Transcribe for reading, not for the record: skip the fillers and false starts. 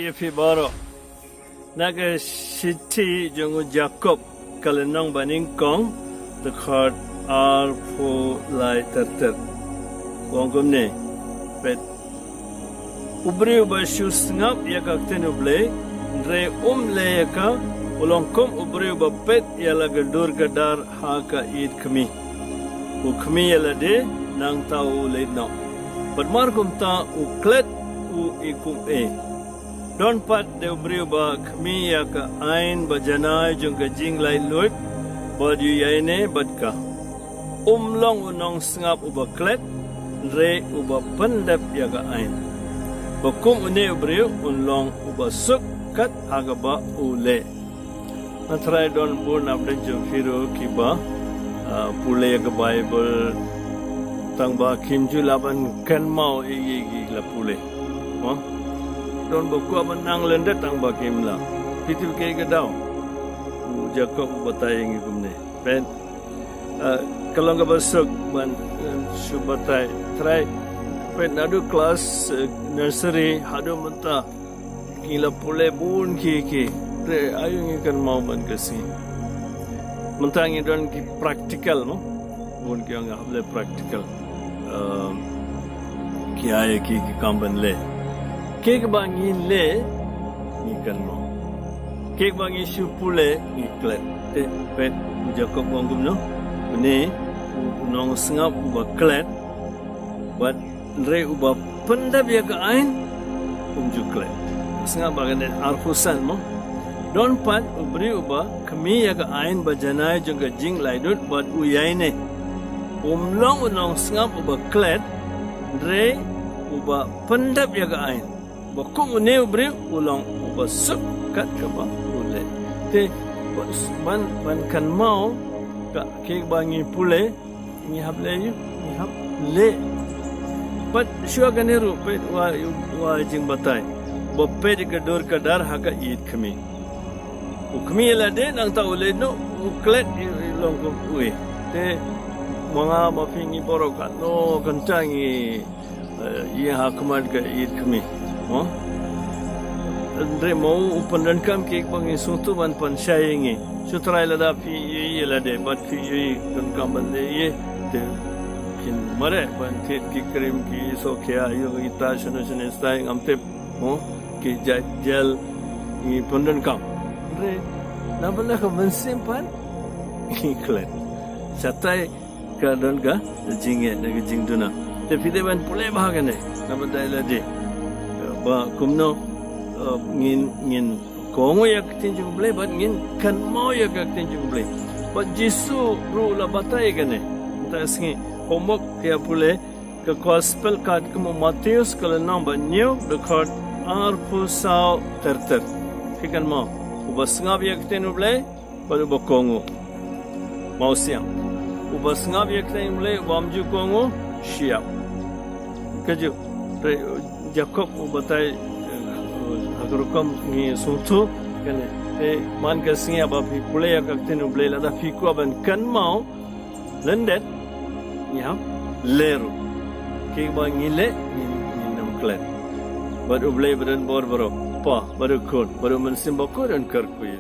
ifi baro. Naga shiti jungu Jacob kalenong baning kong the court are for lai terter. Wongkum ne pet ubri ubashu sngap yakakten uble re le yaka ulongkom ubri ubapet yala gadur gadar haka id kami. Ukmi yala de nang tau le no. Permarkum ta uklet u ikum e. Don pat de ubriu ba kami ya ka ain ba janai jung ka jing lai lut ba yu yaine badka. Long unong sngap u ba klet re u ba pandap ya ka ain. Ba kum une ubriu unlong u ba suk kat haga ba ule. Natrai don bun abde jung firu ki ba pule ya ka Bible tang ba kimju laban kan mau igi la pule. Don buku apa nang lendet tang ba kim la. Pitu ke gadau. Jacob batai ngi kumne. Ben kalau nggak besok ban subatai try pen adu kelas nursery hadu menta kila pule bun ki re ayu ngi kan mau ban kasi. Menta ngi don ki practical mo. Bun ki ang hable practical. Ki ay ki kamban le. Kek bangin le ni kan mo. Kek bangin supule ni klet. Te pet Jacob wangum no. Ni nong sngap uba klet. Bat re uba pendap ya ka ain umju klet. Sngap bagane arfusan mo. Don pat ubri uba kami ya ka ain ba janai jung ka jing laidut bat uyai ne. Long nong sngap uba klet re uba pendap ya ka ain. Bakum ne ubri ulang uba suk kat ka ba ule. Te ban kan mau ka ke bangi pule ni hable yu ni hab le. But shua ganeru pe wa jing batai. Bo pe ka dor ka dar haka id kami. Ukmi la de nang ta ule no uklet long ko ue. Te mga mapingi boroka no kantangi iya hakumat ka id kami. Andre mau upandan kam ke bangi suntu ban pan shayengi sutrai lada fi ye lade bat fi ye kan kam bande ye te kin mare ban te ki krim ki so kya yo ita shano shane stai amte ki jel ni pandan kam andre nabala ka ban simpan ki klet satai ka don ga jinge nag jingduna te fide ban pule bahagane nabadai lade ba kumno ngin kongo yak tinjung ble bat ngin kan mau yak tinjung ble bat Jesu ru la batai gane tasngi homok ya pule ke gospel card ke Matius kala number new the card ar pusau terter fikan mau ubas ngab yak tinu ble baru ba kongo mau siang ubas ngab yak tinu ble bamju kongo siap keju Jacob ubatai agurukam ni suntu kene man kasnya ba fi pule ya kakten uble la da fi ko ban kan mau lendet ya leru ke ba ngile ni nam klet bad uble badan bor baro pa baru kon baru mensim bakor dan kar ku yi